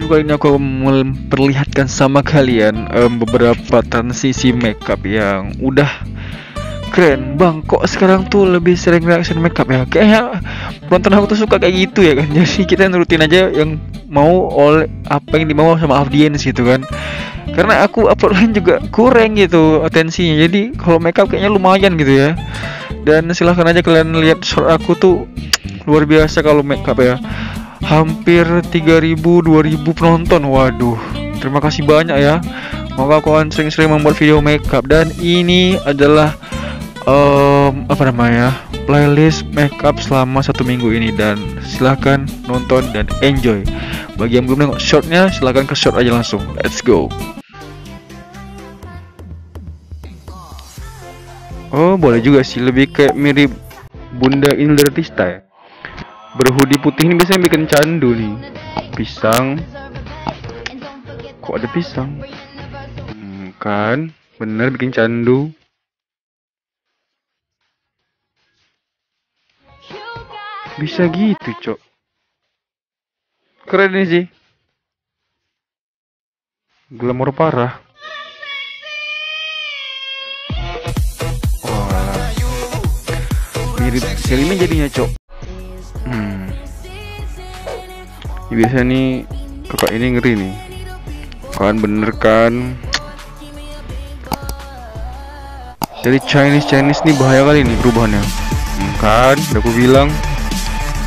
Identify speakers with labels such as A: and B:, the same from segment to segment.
A: video kali ini aku memperlihatkan sama kalian beberapa transisi makeup yang udah keren. Bang, kok sekarang tuh lebih sering reaction makeup ya? Kayaknya penonton aku tuh suka kayak gitu ya kan. Jadi kita nurutin aja yang mau oleh apa yang dimau sama audiens gitu kan. Karena aku upload lain juga kurang gitu atensinya. Jadi kalau makeup kayaknya lumayan gitu ya. Dan silahkan aja kalian lihat short aku tuh luar biasa kalau makeup ya. Hampir 3.000 2.000 penonton. Waduh, terima kasih banyak ya. Maka aku akan sering-sering membuat video makeup. Dan ini adalah playlist makeup selama 1 minggu ini. Dan silahkan nonton dan enjoy. Bagi yang belum nengok shortnya, silahkan ke short aja langsung. Let's go. Oh, boleh juga sih, lebih kayak mirip Bunda Indartista ya. Berhoodie putih ini biasanya bikin candu nih. Pisang. Kok ada pisang? Kan, bener bikin candu. Bisa gitu, cok. Keren nih sih. Glamor parah. Wah, mirip Selina jadinya, cok. Biasa nih kakak ini ngeri nih. Kan bener kan. Jadi Chinese nih bahaya kali nih perubahannya. Kan udah aku bilang.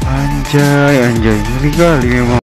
A: Anjay ngeri kali memang.